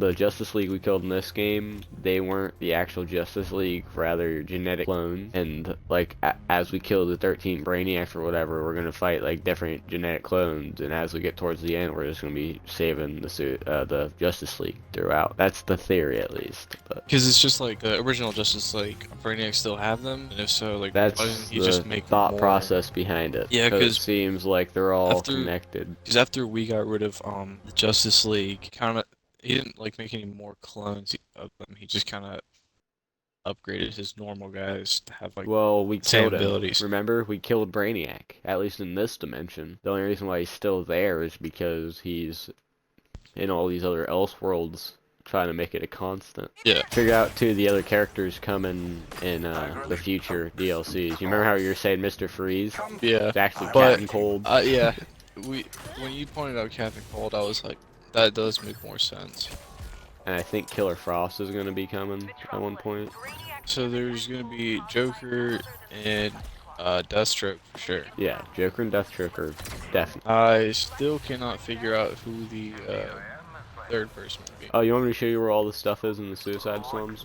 the Justice League we killed in this game, they weren't the actual Justice League, rather genetic clones. And like as we kill the 13 Brainiacs or whatever, we're gonna fight like different genetic clones. And as we get towards the end, we're just gonna be saving the Justice League throughout. That's the theory, at least. Because it's just like the original Justice League, Brainiac still have them, and if so, like, that's why doesn't he the just make thought more? process behind it. Yeah, because it seems like they're all connected. Because after we got rid of the Justice League, kind of he didn't like make any more clones of them. He just kind of upgraded his normal guys to have like we killed him. Remember, we killed Brainiac, at least in this dimension. The only reason why he's still there is because he's in all these other Elseworlds trying to make it a constant. Yeah. Figure out two of the other characters coming in the future DLCs. You remember how you were saying Mr. Freeze? Yeah. It's actually Captain Cold. Yeah. When you pointed out Captain Cold, I was like, that does make more sense. And I think Killer Frost is going to be coming at one point. So there's going to be Joker and Deathstroke for sure. Yeah, Joker and Deathstroke are definitely. I still cannot figure out who the third person would be. Oh, you want me to show you where all the stuff is in the Suicide Slums?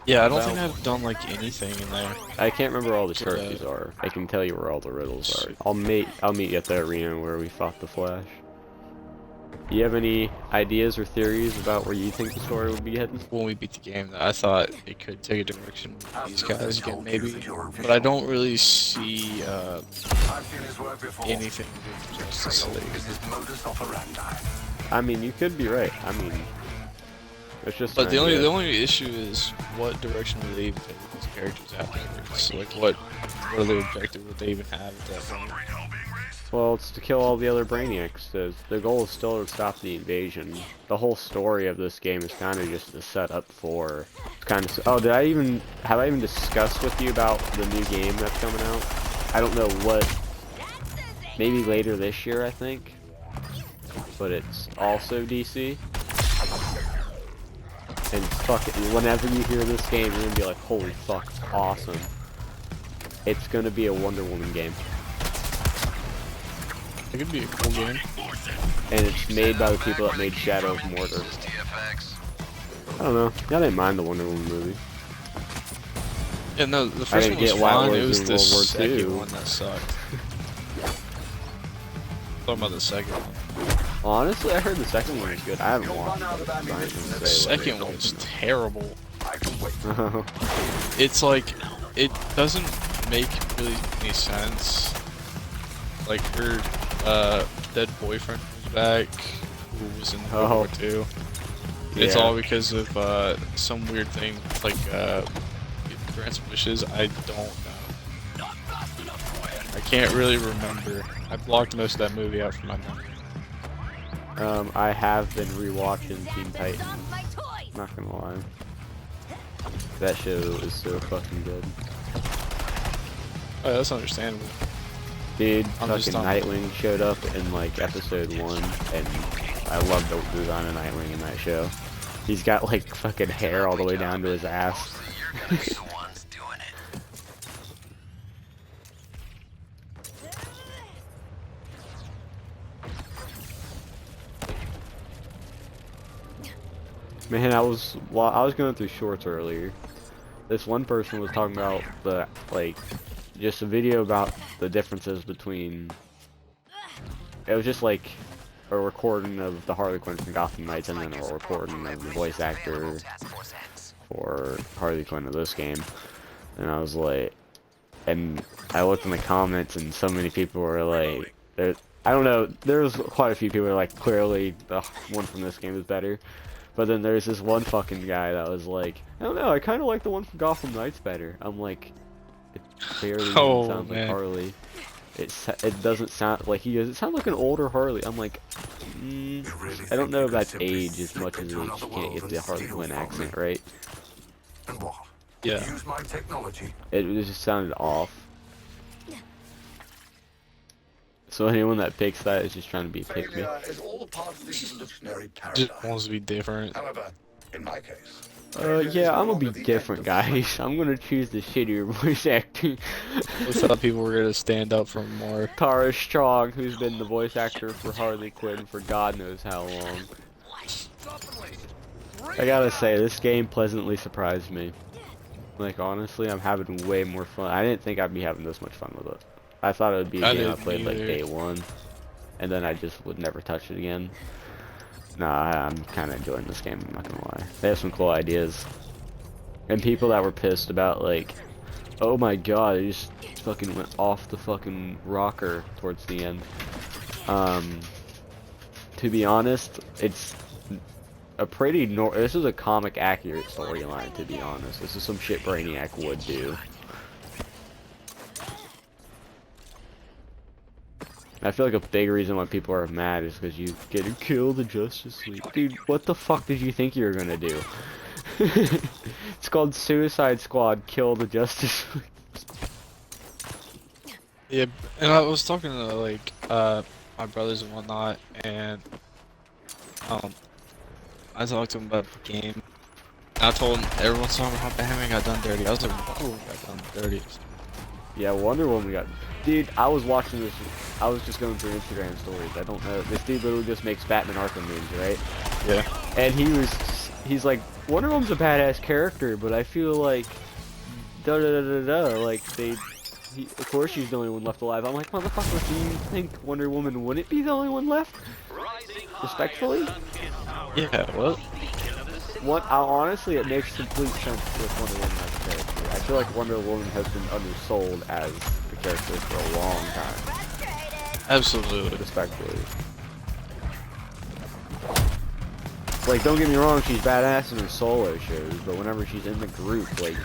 Yeah, I don't think I've done like anything in there. I can't remember where all the trophies are. I can tell you where all the riddles are. I'll meet you at the arena where we fought the Flash. Do you have any ideas or theories about where you think the story would be heading? When we beat the game, I thought it could take a direction with these guys again, maybe. But I don't really see anything with Justice League. I mean, you could be right. I mean, it's just. But the only issue is what direction would they even take with these characters afterwards? Like, what are their objectives? Would they even have at that point? Well, it's to kill all the other Brainiacs. The goal is still to stop the invasion. The whole story of this game is kind of just a setup for kind of. Oh, have I even discussed with you about the new game that's coming out? I don't know what. Maybe later this year, I think. But it's also DC. And fuck it, whenever you hear this game, you're gonna be like, holy fuck, it's awesome. It's gonna be a Wonder Woman game. It could be a cool game. And it's made by the people that made Shadow of Mordor. I don't know. I didn't mind the Wonder Woman movie. Yeah, no, the first one was fine. It was the second one that sucked. Talking about the second one. Honestly, I heard the second one was good. I haven't watched it. The second one was terrible. It's like, it doesn't make really any sense. Like, her dead boyfriend comes back, who was in World War II. It's all because of some weird thing, like grants wishes. I don't know. I can't really remember. I blocked most of that movie out from my memory. I have been rewatching Teen Titans. Not gonna lie. That show is so fucking good. Oh, that's understandable. Dude, fucking Nightwing showed up in like episode 1, and I love the design of Nightwing in that show. He's got like fucking hair all the way down to his ass. Man, I was going through shorts earlier. This one person was talking about just a video about the differences between. It was just like a recording of the Harley Quinn from Gotham Knights and then a recording of the voice actor for Harley Quinn of this game. And I was like, and I looked in the comments and so many people were like, I don't know, there was quite a few people who were like, clearly the one from this game is better. But then there's this one fucking guy that was like, I don't know, I kind of like the one from Gotham Knights better. I'm like, it clearly sounds like Harley. It doesn't sound like he goes. It sounds like an older Harley. I'm like, I don't know if that's age as much as you can't get the Harley Quinn accent right. Yeah. It just sounded off. So anyone that picks that is just trying to be a pick me. Just wants to be different. However, in my case, yeah, I'm gonna be different, guys. I'm gonna choose the shittier voice acting. I thought people were gonna stand up for more. Tara Strong, who's been the voice actor for Harley Quinn for God knows how long. I gotta say, this game pleasantly surprised me. Like, honestly, I'm having way more fun. I didn't think I'd be having this much fun with it. I thought it would be a game I played like day one, and then I just would never touch it again. Nah, I'm kind of enjoying this game, I'm not gonna lie. They have some cool ideas. And people that were pissed about, like, oh my god, it just fucking went off the fucking rocker towards the end. To be honest, it's a pretty this is a comic accurate storyline, to be honest. This is some shit Brainiac would do. I feel like a big reason why people are mad is because you get to kill the Justice League. Dude, what the fuck did you think you were gonna do? It's called Suicide Squad, kill the Justice League. Yeah, and I was talking to, like, my brothers and whatnot, and, I talked to them about the game. I told them, everyone's talking about how Batman got done dirty. I was like, Wonder Woman got done dirty. Yeah, Wonder Woman got... Dude, I was watching this... I was just going through Instagram stories. I don't know. This dude literally just makes Batman Arkham memes, right? Yeah. And he's like, Wonder Woman's a badass character, but I feel like... Da-da-da-da-da. Like, of course she's the only one left alive. I'm like, motherfucker, do you think Wonder Woman wouldn't be the only one left? Respectfully? Yeah, what? Honestly, it makes complete sense with Wonder Woman as a character. I feel like Wonder Woman has been undersold as a character for a long time. Absolutely. Respectfully. Like, don't get me wrong, she's badass in her solo shows, but whenever she's in the group, like,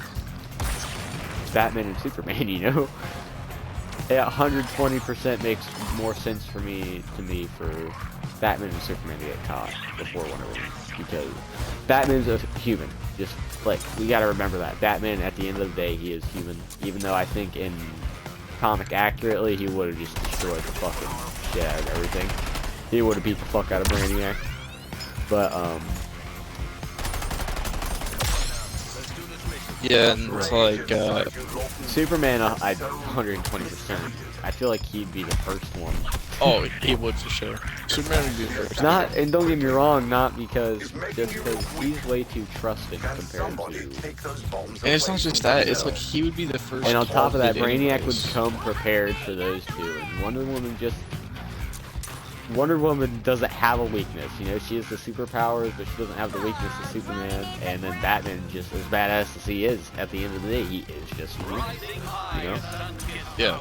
it's Batman and Superman, you know? Yeah, 120% makes more sense for me for Batman and Superman to get caught before Wonder Woman, because Batman's a human. Just, like, we gotta remember that. Batman, at the end of the day, he is human. Even though I think in comic accurately, he would've just destroyed the fucking shit out of everything. He would've beat the fuck out of Brainiac. But, yeah, and it's like, Superman, 120%. I feel like he'd be the first one. Oh, he would for sure. Superman would be the first. And don't get me wrong, not because, just because he's way too trusting compared to... And it's not just that, it's like he would be the first. And on top of that, target Brainiac anyways. would come prepared for those two, and Wonder Woman doesn't have a weakness, you know, she has the superpowers, but she doesn't have the weakness of Superman, and then Batman, just as badass as he is, at the end of the day, he is just weak, you know? Yeah.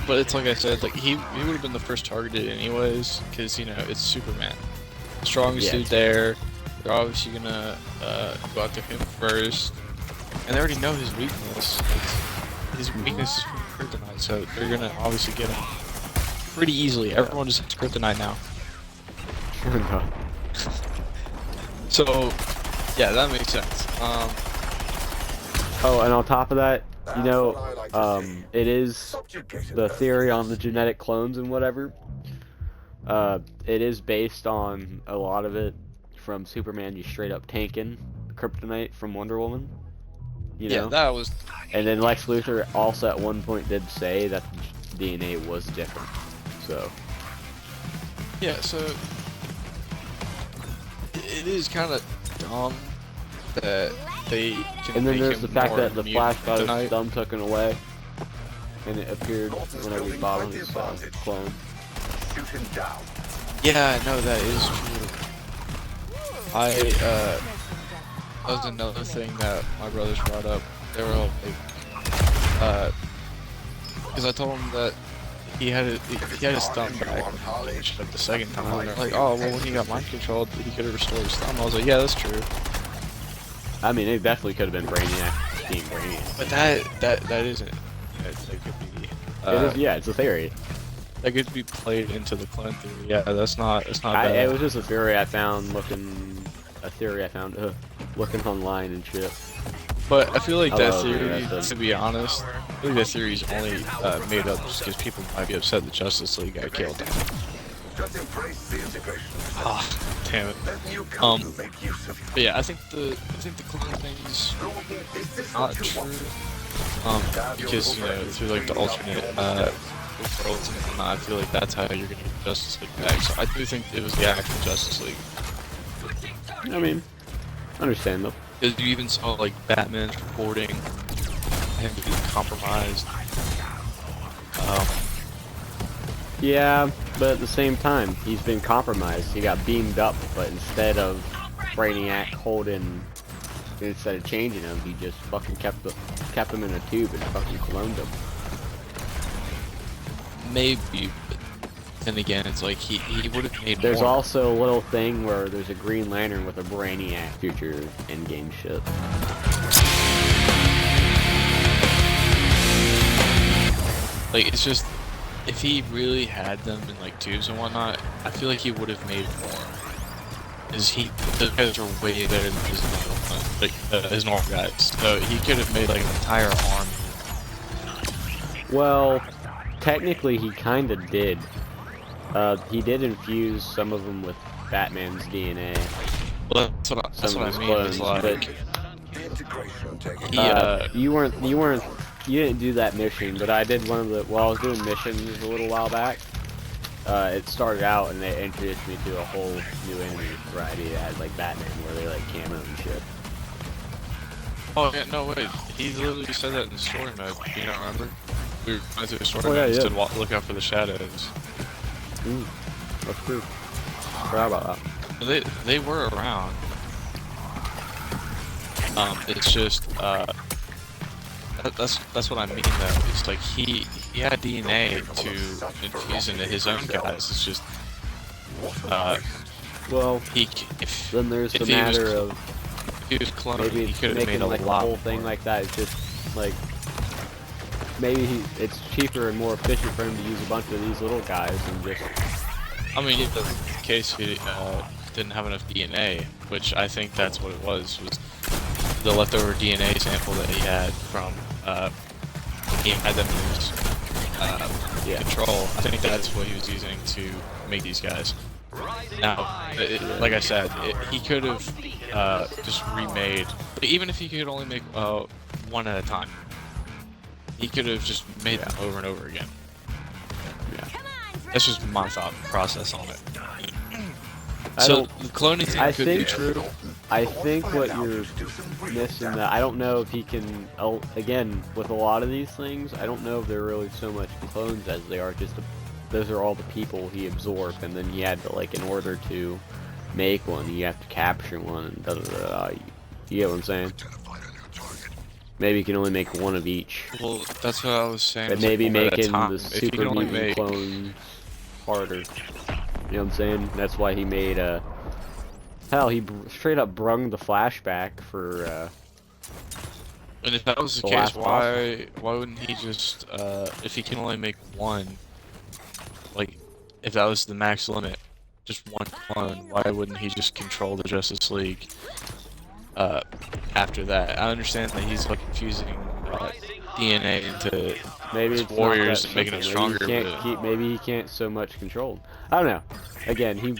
But it's like I said, like, he would have been the first targeted anyways, because, you know, it's Superman. Strongest dude there, they're obviously gonna go after him first, and they already know his weakness. His weakness is kryptonite, so they're gonna obviously get him pretty easily. Everyone just has kryptonite now. So, yeah, that makes sense. Oh, and on top of that, you know, it is the theory on the genetic clones and whatever. It is based on a lot of it from Superman just straight up tanking kryptonite from Wonder Woman. You know? Yeah, that was... And then Lex Luthor also at one point did say that the DNA was different. So... Yeah, so... It is kind of dumb that they can And then make there's him the fact more that the immune Flash to got his kryptonite. thumb taken away. And it appeared whenever he bought his clone. Shoot him down. Yeah, no, that is true. That was another thing that my brothers brought up. They were all like, because I told them that he had his thumb back like the second time. And they're like, oh, well, when he got mind controlled, he could have restored his thumb. I was like, yeah, that's true. I mean, it definitely could have been Brainiac being Brainiac. But that isn't. That could be. It is, yeah, it's a theory. That could be played into the clone theory. Yeah, that's not. It It was just a theory I found looking online and shit. But I feel like I that love theory, that. to be honest, I feel like that theory is only made up just because people might be upset the Justice League got killed. Just embrace the integration. Ah, damn it. Let new council make use of But yeah, I think the clone thing's not true. Because, you know, through like the alternate worlds and whatnot, I feel like that's how you're gonna get Justice League back. So I do think it was the actual Justice League. I mean, Understand though. Because you even saw like Batman's reporting him being compromised. Yeah, but at the same time, he's been compromised. He got beamed up, but instead of Brainiac holding, instead of changing him, he just fucking kept him in a tube and fucking cloned him. Maybe, but then again, it's like he would have made There's more. also a little thing where there's a Green Lantern with a Brainiac future in-game shit. Like, it's just, if he really had them in like tubes and whatnot, I feel like he would have made more. Because the guys are way better than his normal guys. So he could have made like an entire army. Well, technically he kinda did. He did infuse some of them with Batman's DNA. Well, that's what I mean. It's like, Integration taking you didn't do that mission, but I did one of the, while I was doing missions a little while back, it started out and they introduced me to a whole new enemy variety that had like Batman, where they like camo and shit. oh yeah, no wait, he literally said that in story mode. You don't remember? We were going through the story Oh, mode yeah, and yeah. said look out for the shadows. That's true. Forgot about that. They were around. It's just that's what I mean though. It's like he had DNA to infuse into his own guys. It's just Well, if then there's if the he was matter of if he was cloned, maybe he it's could have made making a like the lot. whole thing like that. It's just like maybe it's cheaper and more efficient for him to use a bunch of these little guys and just. I mean, in the case he didn't have enough DNA, which I think that's what it was the leftover DNA sample that he had from he had them use control. I think that's what he was using to make these guys. Now, like I said, he could have just remade, even if he could only make one at a time, he could have just made them over and over again. Yeah. That's just my thought process on it. So the cloning thing could be true. I think what you're missing, that I don't know if he can. Again, with a lot of these things, I don't know if they're really so much clones as they are just. Those are all the people he absorbed, and then he had to, like, in order to make one, you have to capture one, and da da da. You get what I'm saying? Maybe you can only make one of each. Well, that's what I was saying. But It's like maybe one at a making time. the If you super can only mutant make clones harder. You know what I'm saying? That's why he made a. Hell, he straight up brung the flashback for. And if that was the the case, last why wouldn't he just if he can only make one, like if that was the max limit, just one clone, why wouldn't he just control the Justice League after that? I understand that he's like infusing DNA into Maybe his it's warriors not and that making them simple. Maybe stronger. he can't keep. Maybe he can't so much control. I don't know. Again,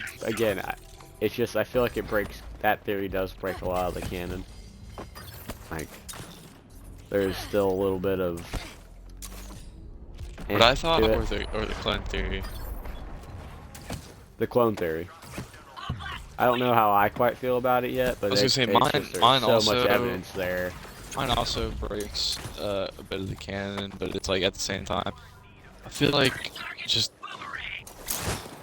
it's just I feel like it breaks. That theory does break a lot of the canon. Like, there's still a little bit of. What I thought, to it. or the clone theory. The clone theory. I don't know how I quite feel about it yet, but I was gonna say it's mine. just, there's Mine so also. much evidence there. Mine also breaks a bit of the canon, but it's like at the same time, I feel like just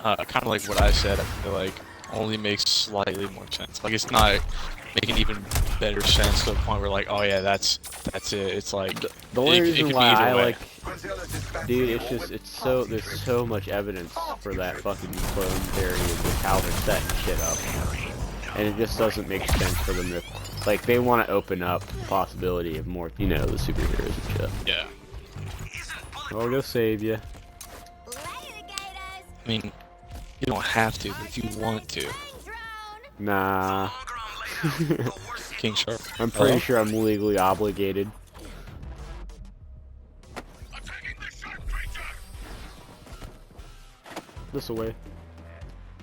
kind of like what I said. I feel like only makes slightly more sense. Like it's not making even better sense to the point where like, oh yeah, that's it. It's like The only it reason could be why either I way. like, dude, there's so much evidence for that fucking clone theory of just how they're setting shit up, and it just doesn't make sense for them to, like, they want to open up the possibility of more, you know, the superheroes and shit. Yeah. I'll go save you. I mean, you don't have to, but if you want to. Nah. King Shark. I'm pretty sure I'm legally obligated. This way.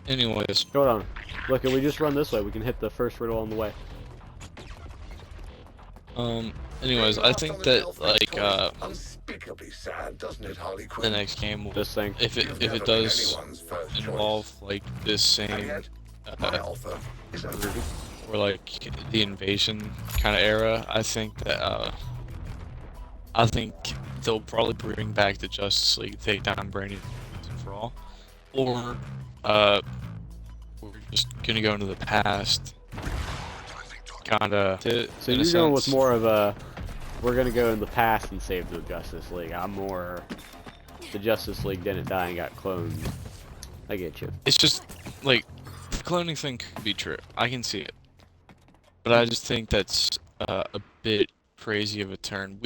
Anyways, Hold on. Look, if we just run this way, we can hit the first riddle on the way. anyways, I think that like unspeakably sad, doesn't it, Harley the Quinn? next game will, This thing. if it does involve like this same My offer is a or like the invasion kind of era, I think that they'll probably bring back the Justice League, take down Brainiac once and for all, or we're just gonna go into the past, kind of. So you're going with more of a, we're gonna go in the past and save the Justice League. I'm more, the Justice League didn't die and got cloned. I get you. It's just like the cloning thing could be true. I can see it, but I just think that's a bit crazy of a turn.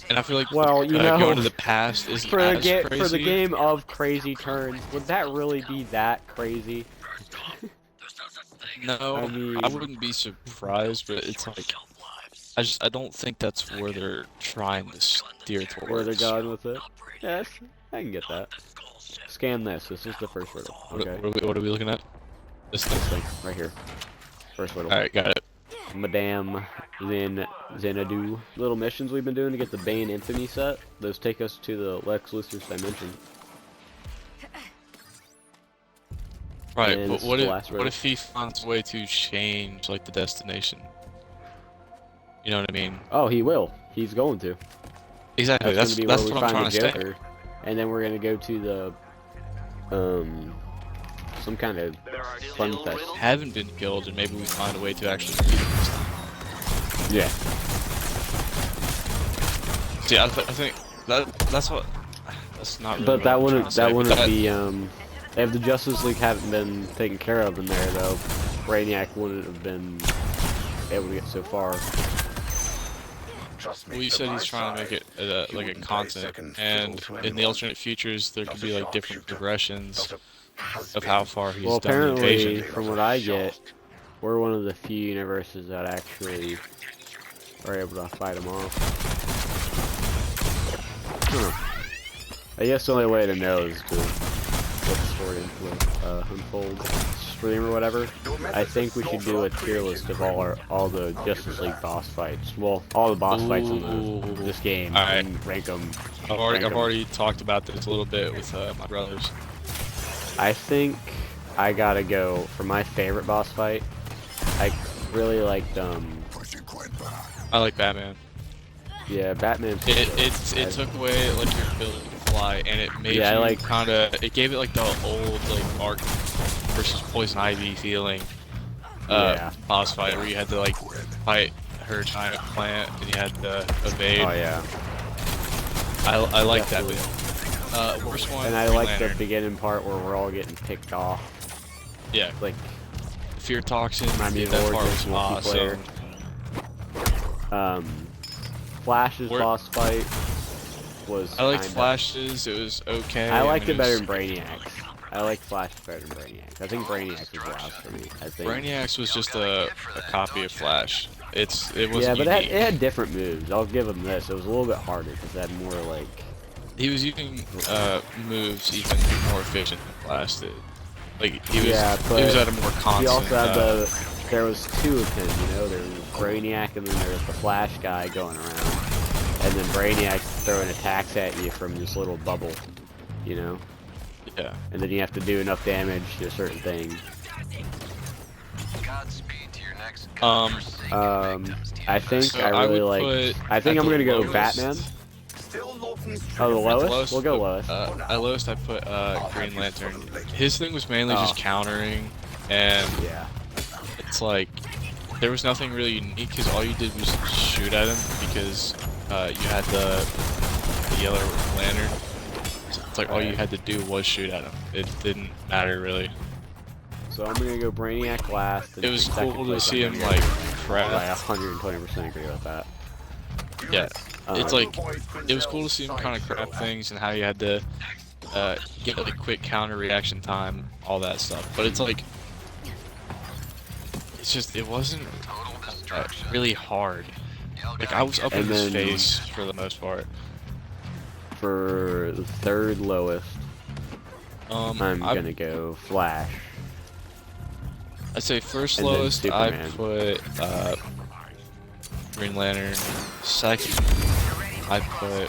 And I feel like well, you know, going to the past isn't for as crazy. For the game of crazy turns, would that really be that crazy? No, I mean, I wouldn't be surprised, but it's like I don't think that's where they're trying to steer towards. where they're going with it. Yes, I can get that. Scan this. This is the first riddle. Okay. What are we looking at? This thing. Right here. First riddle. Alright, got it. Madame Xanadu. Little missions we've been doing to get the Bane Infamy set. Those take us to the Lex Luthor's dimension. Right, And but this what is the last if riddle. he finds a way to change like the destination? You know what I mean? Oh, he will. He's going to. Exactly. That's gonna be That's where we what I'm find trying the to say. Joker. And then we're gonna go to the some kind of fun fest. Haven't been killed, and maybe we find a way to actually beat him this time. Yeah. See, I think that's what. That's not. Really But what that I'm wouldn't trying to say, but wouldn't be if the Justice League hadn't been taken care of in there though, Brainiac wouldn't have been able to get so far. Trust me, Well, you said he's trying to make it like a continent, and in the alternate futures there could be like different progressions of how far he's Well, done the apparently, invasion. from what I get, we're one of the few universes that actually are able to fight him off. I guess the only way to know is to let the story unfold, stream or whatever. I think we should do a tier list of all the Justice League boss fights. Well, all the boss fights in this game, Alright. and rank them. I've already talked about this a little bit with my brothers. I think I gotta go for my favorite boss fight. I really liked I like Batman. yeah, Batman. It took away like your ability to fly, and it made Yeah, you it gave it like the old like Arc versus Poison Ivy feeling Yeah. boss fight where you had to like fight her giant plant and you had to evade. Oh yeah. I like that Definitely. bit. Worst one. And I Green like the Lantern. beginning part where we're all getting picked off. Yeah, Like, Fear Toxin. I mean, That part was Origins multiplayer. awesome. Flash's Wor- boss fight was. I liked kinda- Flash's. It was okay. I liked mean, it better was- than Brainiac's. I like Flash better than Brainiac's. I think Brainiac's was last for me. I think. Brainiac's was just a copy of Flash. It wasn't Yeah, but unique. it had different moves. I'll give him this. It was a little bit harder because it had more like. He was using moves even more efficient than Flash did. Like he was, Yeah, but he was at a more constant. He also had there was two of him, you know, there was Brainiac and then there was the Flash guy going around. And then Brainiac throwing attacks at you from this little bubble, you know? Yeah. And then you have to do enough damage to a certain thing. I think So I I really would like. put I think at I'm the gonna go lowest- Batman. Oh, the At the lowest? We'll go lowest. At lowest, I put Green Lantern. His thing was mainly just countering, and Yeah. it's like there was nothing really unique because all you did was shoot at him because you had the yellow lantern. So it's like all you had to do was shoot at him. It didn't matter really. So I'm gonna go Brainiac last. and It was for second cool to place, see I'm him gonna like go- craft. I 120% agree with that. Yeah, it's Um, like it was cool to see him kind of craft things and how you had to get like quick counter reaction time, all that stuff. But it's like it wasn't really hard. Like I was up in And his then- face for the most part. For the third lowest, I'm I- gonna go Flash. I'd say first and then lowest I Superman. put Green Lantern. Second I put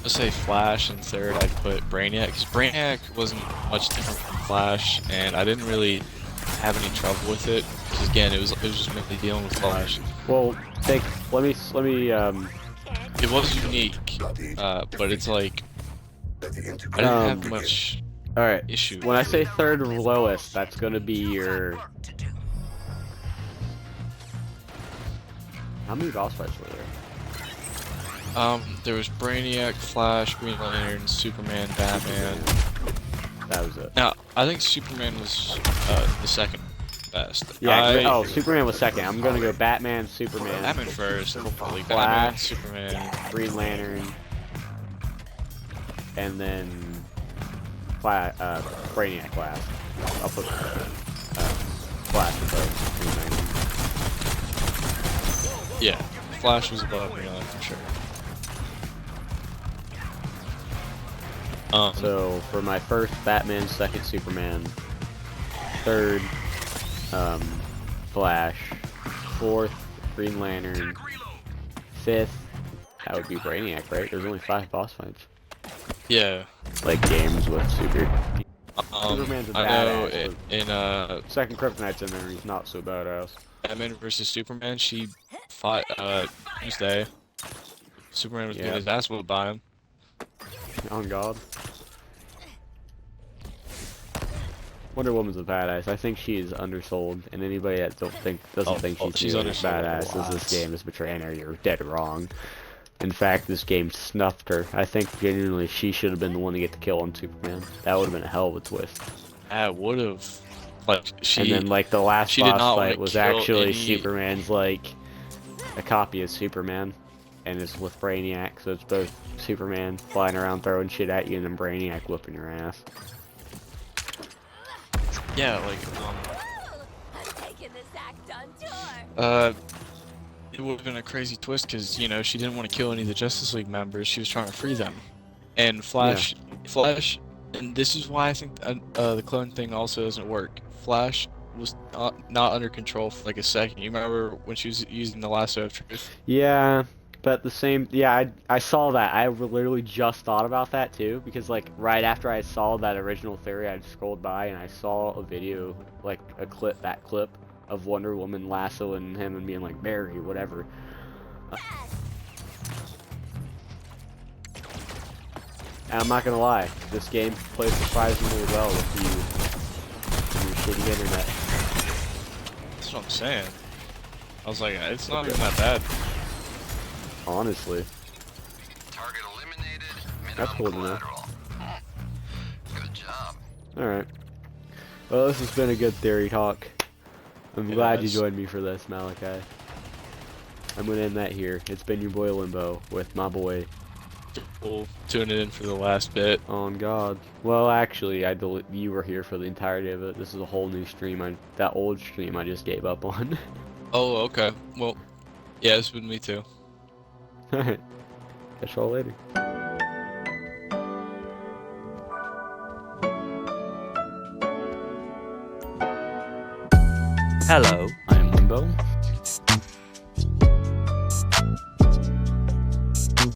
let's say Flash, and third I put Brainiac, because Brainiac wasn't much different from Flash, and I didn't really have any trouble with it because again, it was just mainly dealing with Flash. Well, let me It was unique, but it's like Let the I didn't integration have begin. much all right. issue. When I say third lowest, that's gonna be your. How many boss fights were there? There was Brainiac, Flash, Green Lantern, Superman, Batman. That was it. Now, I think Superman was the second best. Yeah. Superman was second. I'm gonna go Batman, Superman, Batman first, hopefully. Batman, Flash, Superman. Green Lantern, and then Brainiac last. I'll put Flash above Green Lantern. Yeah, Flash was above Green Lantern for sure. So for my first Batman, second Superman, third Flash, fourth Green Lantern, fifth that would be Brainiac, right? There's only 5 boss fights. Yeah. Like games with Super. Superman's a I know badass. in Second Kryptonite's in there. He's not so badass. Batman vs Superman, she fought Tuesday. Superman was getting his ass whooped by him. On God. Wonder Woman's a badass. I think she is undersold, and anybody that doesn't think she's really undersold a badass lot. as this game is betraying her, you're dead wrong. In fact, this game snuffed her. I think genuinely she should have been the one to get the kill on Superman. That would have been a hell of a twist. I would have. Like she. And then like the last she did boss not fight wanna was kill actually any- Superman's like a copy of Superman, and it's with Brainiac, so it's both Superman flying around throwing shit at you and then Brainiac whooping your ass. Yeah, like I'm taking this act on tour. it would have been a crazy twist because you know she didn't want to kill any of the Justice League members. She was trying to free them, and Flash, and this is why I think the clone thing also doesn't work. Flash was not under control for like a second. You remember when she was using the lasso of truth? Yeah, but I saw that. I literally just thought about that too, because like right after I saw that original theory, I scrolled by and I saw a video, like that clip of Wonder Woman lassoing him and being like, Mary, whatever. And I'm not gonna lie, this game plays surprisingly well with you and your shitty internet. That's what I'm saying. I was like, it's not even that bad. Honestly. Target eliminated. That's cool to know. Collateral. Good job. Alright. Well, this has been a good theory talk. I'm glad you Yes. joined me for this, Malachi. I'm gonna end that here. It's been your boy Limbo with my boy. We'll tune in for the last bit. On God. Well, actually, you were here for the entirety of it. This is a whole new stream. That old stream I just gave up on. Oh, okay. Well, yeah, it's been me too. Alright. Catch y'all later. Hello. I am Limbo.